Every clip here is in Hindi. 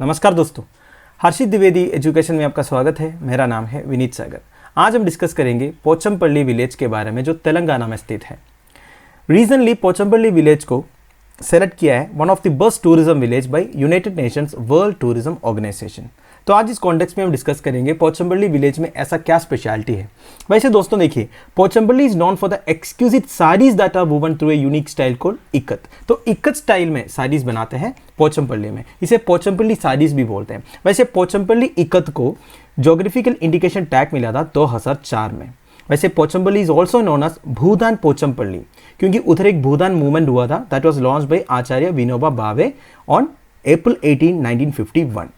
नमस्कार दोस्तों, हर्षित द्विवेदी एजुकेशन में आपका स्वागत है। मेरा नाम है विनीत सागर। आज हम डिस्कस करेंगे पोचमपल्ली विलेज के बारे में जो तेलंगाना में स्थित है। रीजनली पोचमपल्ली विलेज को सेलेक्ट किया है one of the best tourism village by United Nations World Tourism Organization. तो आज इस कॉन्टेक्स्ट में हम डिस्कस करेंगे पोचमपल्ली विलेज में ऐसा क्या स्पेशलिटी है। वैसे दोस्तों देखिए, Pochampally is known for the exclusive saris that are woven through a unique style called ikat. तो इक्कत स्टाइल में साड़ीज बनाते हैं पोचमपल्ली में, इसे पोचमपल्ली साड़ीज भी बोलते हैं। वैसे पोचमपल्ली इक्कत को ज्योग्राफिकल इंडिकेशन टैग मिला था 2004 में। वैसे Pochampally is also known as Bhoodan Pochampally, क्योंकि उधर एक भूदान मूवमेंट हुआ था that was launched by Acharya Vinoba Bhave on April 18, 1951।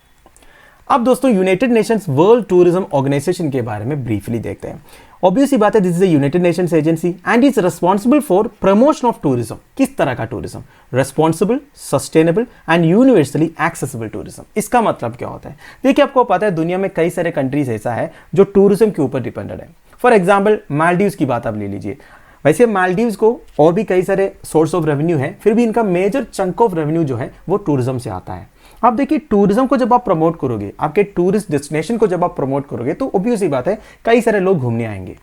अब दोस्तों United Nations World Tourism Organization के बारे में ब्रीफली देखते हैं। ऑब्वियसली बात है, this is a United Nations agency and is responsible for promotion of tourism. किस तरह का tourism? Responsible, sustainable and universally accessible tourism. इसका मतलब क्या होता है? देखिए, आपको पता है दुनिया में कई सारे कंट्रीज ऐसा है जो टूरिज्म के ऊपर डिपेंडेड है। फॉर एग्जाम्पल मालदीव्स की बात आप ले लीजिए। वैसे मालदीव्स को और भी कई सारे सोर्स ऑफ रेवेन्यू है, फिर भी इनका मेजर चंक ऑफ रेवेन्यू जो है वो टूरिज्म से आता है। आप देखिए, टूरिज्म को जब आप प्रमोट करोगे, आपके टूरिस्ट डेस्टिनेशन को जब आप प्रमोट करोगे, तो ऑब्वियस ही बात है कई सारे लोग घूमने आएंगे।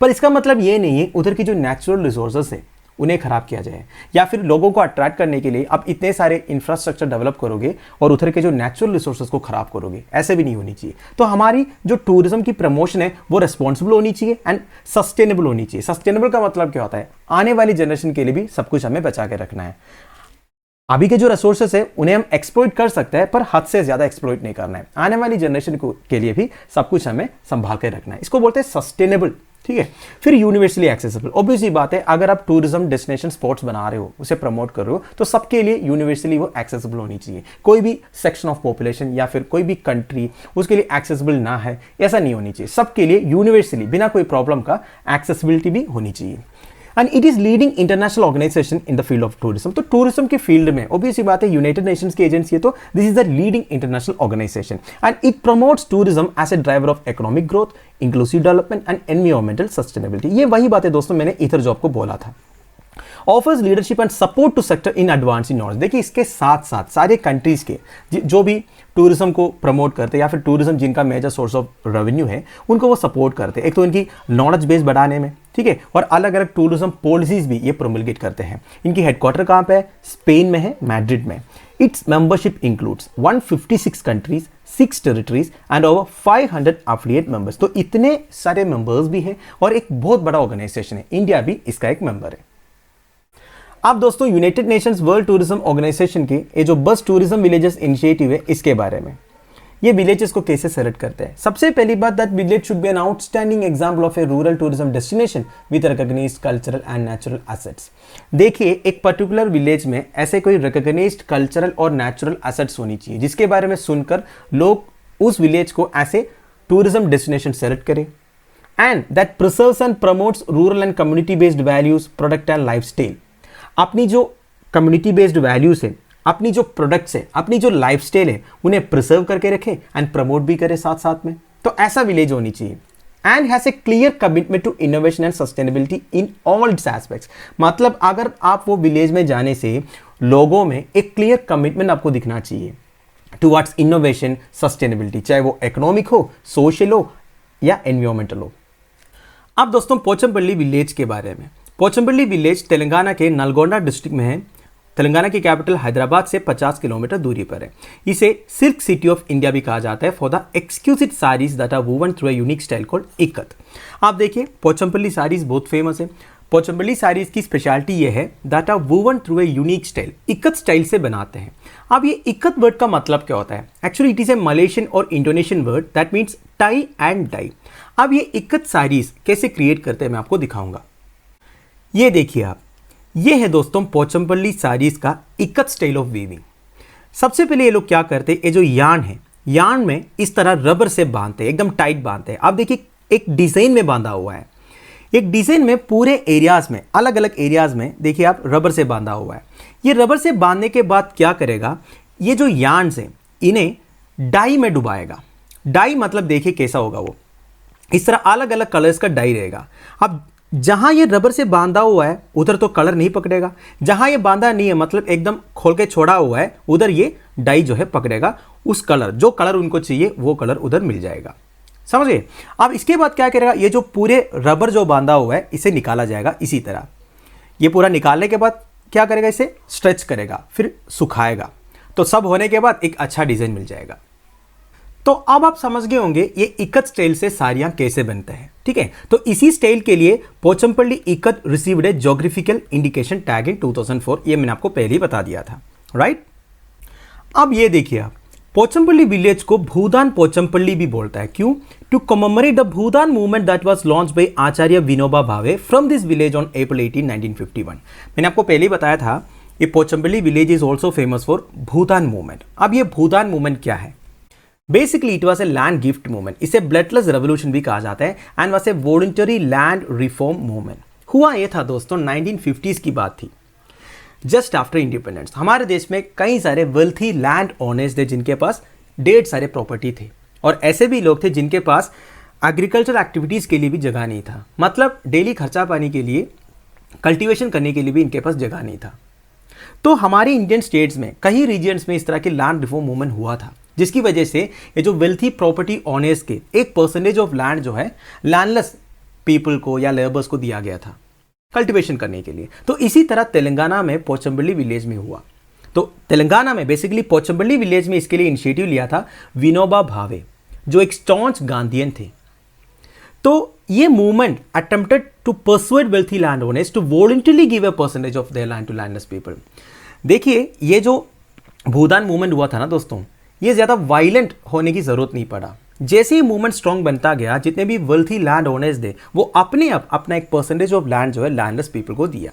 पर इसका मतलब ये नहीं है उधर की जो नेचुरल रिसोर्सेस है उन्हें खराब किया जाए, या फिर लोगों को अट्रैक्ट करने के लिए आप इतने सारे इंफ्रास्ट्रक्चर डेवलप करोगे और उधर के जो नेचुरल रिसोर्सेज को खराब करोगे। ऐसे भी नहीं होनी चाहिए। तो हमारी जो टूरिज्म की प्रमोशन है वो रेस्पॉन्सिबल होनी चाहिए एंड सस्टेनेबल होनी चाहिए। सस्टेनेबल का मतलब क्या होता है? आने वाली जनरेशन के लिए भी सब कुछ हमें बचा के रखना है। अभी के जो रिसोर्सेस है उन्हें हम एक्सप्लॉइट कर सकते हैं, पर हद से ज्यादा एक्सप्लॉइट नहीं करना है। आने वाली जनरेशन के लिए भी सब कुछ हमें संभाल के रखना है। इसको बोलते हैं सस्टेनेबल। ठीक है। फिर यूनिवर्सली एक्सेसिबल। ऑब्वियसली बात है, अगर आप टूरिज्म डेस्टिनेशन स्पॉट्स बना रहे हो, उसे प्रमोट कर रहे हो, तो सबके लिए यूनिवर्सली वो एक्सेसिबल होनी चाहिए। कोई भी सेक्शन ऑफ पॉपुलेशन या फिर कोई भी कंट्री उसके लिए एक्सेसिबल ना है, ऐसा नहीं होनी चाहिए। सबके लिए यूनिवर्सली बिना कोई प्रॉब्लम का एक्सेसिबिलिटी भी होनी चाहिए। And it is leading international organization in the field of tourism. तो टूरिज्म के फील्ड में ऑब्वियसली बात है यूनाइटेड नेशंस की एजेंसी है, तो this is the leading international organization and it promotes tourism as a driver of economic growth, inclusive development and environmental sustainability. ये वही बातें दोस्तों मैंने ईथर जॉब को बोला था। Offers leadership and support to sector in advance in knowledge. देखिए, इसके साथ साथ सारे कंट्रीज के जो भी टूरिज्म को प्रमोट करते हैं या फिर टूरिज्म जिनका मेजर सोर्स ऑफ रेवेन्यू है, उनको वो सपोर्ट करते हैं। एक तो इनकी नॉलेज बेस बढ़ाने में, ठीक है, और अलग अलग टूरिज्म पॉलिसीज भी ये प्रोमलगेट करते हैं। इनकी हेडक्वार्टर कहाँ पे है? स्पेन में है, मैड्रिड में। It's membership includes 156 countries, 6 territories and over 500 affiliate members. तो इतने सारे मेंबर्स भी हैं और एक बहुत बड़ा ऑर्गेनाइजेशन है। इंडिया भी इसका एक मेंबर है। अब दोस्तों, United Nations World Tourism Organization के ये जो बस टूरिज्म विलेजेस इनिशिएटिव है, इसके बारे में ये विलेजेस को कैसे सेलेक्ट करते हैं। सबसे पहली बात, that village should be an outstanding example of a rural tourism destination with recognized cultural and natural assets. देखिए, एक पर्टिकुलर विलेज में ऐसे कोई रिकॉग्नाइज्ड कल्चरल और नेचुरल एसेट्स होनी चाहिए जिसके बारे में सुनकर लोग उस विलेज को ऐसे टूरिज्म डेस्टिनेशन सेलेक्ट करें। And that preserves and promotes rural and community based values, product and lifestyle. अपनी जो कम्युनिटी बेस्ड वैल्यूज है, अपनी जो प्रोडक्ट्स है, अपनी जो लाइफस्टाइल है, उन्हें प्रिजर्व करके रखे एंड प्रमोट भी करे साथ साथ में। तो ऐसा विलेज होनी चाहिए and has a clear commitment to innovation and sustainability in all its aspects. मतलब अगर आप वो विलेज में जाने से लोगों में एक क्लियर कमिटमेंट आपको दिखना चाहिए टुवर्ड्स इनोवेशन, सस्टेनेबिलिटी, चाहे वो इकोनॉमिक हो, सोशल हो या एनवायरमेंटल हो। अब दोस्तों, पोचमपल्ली विलेज के बारे में। पोचमपल्ली विलेज तेलंगाना के नलगोंडा डिस्ट्रिक्ट में है। तेलंगाना की कैपिटल हैदराबाद से 50 किलोमीटर दूरी पर है। इसे सिल्क सिटी ऑफ इंडिया भी कहा जाता है for the exclusive saris that are woven through a unique style called ikat. आप देखिए, पोचमपल्ली साड़ीज बहुत फेमस है। पोचमपल्ली साड़ीज की स्पेशलिटी ये है that are woven through a unique style, ikat style से बनाते हैं। अब ये इक्कत वर्ड का मतलब क्या होता है? Actually it is a Malaysian और Indonesian word that means tie and die. अब ये इक्कत साड़ीज कैसे क्रिएट करते हैं मैं आपको दिखाऊंगा। ये देखिए आप, ये है दोस्तों पोचमपल्ली साड़ीज का इक्कत स्टाइल ऑफ वीविंग। सबसे पहले ये लोग क्या करते हैं, ये जो यार्न है, यार्न में इस तरह रबर से बांधते हैं, एकदम टाइट बांधते हैं। आप देखिए, एक डिजाइन में बांधा हुआ है। एक डिजाइन में पूरे एरियाज में, अलग अलग एरियाज में देखिए आप, रबर से बांधा हुआ है। ये रबर से बांधने के बाद क्या करेगा, ये जो यार्न है इन्हें डाई में डुबाएगा। डाई मतलब देखिए कैसा होगा, वो इस तरह अलग अलग कलर्स का डाई रहेगा। अब जहां ये रबर से बांधा हुआ है उधर तो कलर नहीं पकड़ेगा, जहां ये बांधा नहीं है मतलब एकदम खोल के छोड़ा हुआ है उधर ये डाई जो है पकड़ेगा, उस कलर जो कलर उनको चाहिए वो कलर उधर मिल जाएगा। समझिए। अब इसके बाद क्या करेगा, ये जो पूरे रबर जो बांधा हुआ है इसे निकाला जाएगा। इसी तरह ये पूरा निकालने के बाद क्या करेगा, इसे स्ट्रेच करेगा, फिर सुखाएगा, तो सब होने के बाद एक अच्छा डिजाइन मिल जाएगा। तो अब आप समझ गए होंगे ये इकत स्टाइल से साड़ियां कैसे बनते हैं। ठीक है, तो इसी स्टाइल के लिए Pochampally ikat received A geographical indication tag in 2004, ये मैंने आपको पहले ही बता दिया था, राइट। अब ये देखिए आप, पोचमपल्ली विलेज को भूदान पोचमपल्ली भी बोलता है। क्यों? To commemorate the Bhoodan movement that was launched by Acharya Vinoba Bhave from this village on April 18, 1951। मैंने आपको पहले ही बताया था ये Pochampally village is also famous for Bhoodan movement. अब ये भूदान मूवमेंट क्या है? Basically it was a land gift movement, इसे ब्लडलेस रेवोल्यूशन भी कहा जाता है, and was a voluntary land reform movement. हुआ ये था दोस्तों 1950s की बात थी, जस्ट आफ्टर इंडिपेंडेंस। हमारे देश में कई सारे वेल्थी लैंड ओनर्स थे जिनके पास ढेर सारे प्रॉपर्टी थे, और ऐसे भी लोग थे जिनके पास एग्रीकल्चर एक्टिविटीज़ के लिए भी जगह नहीं था, मतलब डेली खर्चा पानी के लिए, कल्टीवेशन करने के लिए भी इनके पास जगह नहीं था। तो हमारे इंडियन स्टेट्स में कई रीजन्स में इस तरह के लैंड रिफॉर्म मूवमेंट हुआ था, जिसकी वजह से ये जो वेल्थी प्रॉपर्टी ओनर्स के एक परसेंटेज ऑफ लैंड जो है लैंडलेस पीपल को या लेबर्स को दिया गया था कल्टीवेशन करने के लिए। तो इसी तरह तेलंगाना में पोचमपल्ली विलेज में हुआ। तो तेलंगाना में बेसिकली पोचमपल्ली विलेज में इसके लिए इनिशिएटिव लिया था विनोबा भावे, जो एक स्टॉन्च गांधीयन थे। तो ये movement attempted to persuade wealthy land owners to voluntarily give a percentage of their land to landless people. देखिए ये जो भूदान मूवमेंट हुआ था ना दोस्तों, ये ज़्यादा वायलेंट होने की ज़रूरत नहीं पड़ा। जैसे ही मूवमेंट स्ट्रॉन्ग बनता गया, जितने भी वेल्थी लैंड ओनर्स थे वो अपने आप अपना एक परसेंटेज ऑफ लैंड जो है लैंडलेस पीपल को दिया।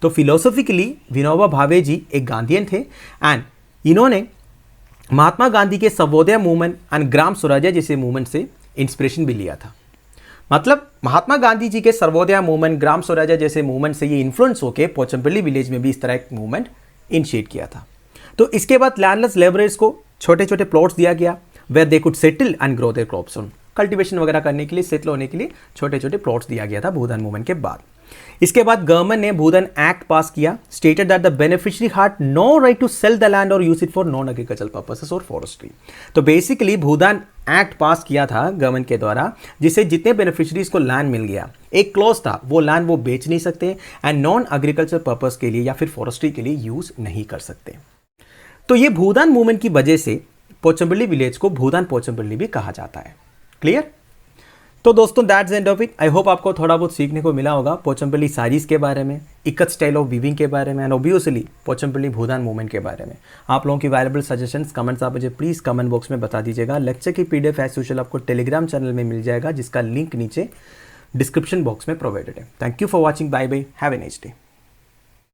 तो फिलोसॉफिकली विनोबा भावे जी एक गांधीयन थे, एंड इन्होंने महात्मा गांधी के सर्वोदय मूवमेंट एंड ग्राम स्वराज्य जैसे मूवमेंट से इंस्पिरेशन भी लिया था। मतलब महात्मा गांधी जी के सर्वोदय मूवमेंट, ग्राम स्वराज्य जैसे मूवमेंट से ये इन्फ्लुएंस होकर पोचमपल्ली विलेज में भी इस तरह एक मूवमेंट इनिशिएट किया था। तो इसके बाद लैंडलेस लेबरर्स को छोटे छोटे प्लॉट्स दिया गया where they could settle and grow their crops on. Cultivation वगैरह करने के लिए, सेटल होने के लिए छोटे छोटे प्लॉट्स दिया गया था भूदान मूवमेंट के बाद। इसके बाद गवर्नमेंट ने भूदान एक्ट पास किया, stated that the beneficiary had no right to sell the land और use it for non agricultural purposes और फॉरेस्ट्री। तो बेसिकली भूदान एक्ट पास किया था गवर्नमेंट के द्वारा, जिससे जितने बेनिफिशरीज को लैंड मिल गया, एक क्लॉज था वो लैंड वो बेच नहीं सकते एंड नॉन एग्रीकल्चर पर्पस के लिए या फिर फॉरेस्ट्री के लिए यूज नहीं कर सकते। तो ये भूदान मूवमेंट की वजह से पोचमपल्ली विलेज को भूदान पोचमपल्ली भी कहा जाता है। क्लियर? तो दोस्तों that's end of it. I hope आपको थोड़ा बहुत सीखने को मिला होगा पोचमपल्ली साड़ीज़ के बारे में, इकत स्टाइल ऑफ वीविंग के बारे में, and obviously Pochampally Bhoodan movement के बारे में। आप लोगों की वैल्यूएबल सजेशंस, कमेंट्स आप मुझे प्लीज़ कमेंट बॉक्स में बता दीजिएगा। लेक्चर की PDF एज यूजुअल आपको टेलीग्राम चैनल में मिल जाएगा, जिसका लिंक नीचे डिस्क्रिप्शन बॉक्स में प्रोवाइडेड है। Thank you for watching. Bye bye, have a nice day.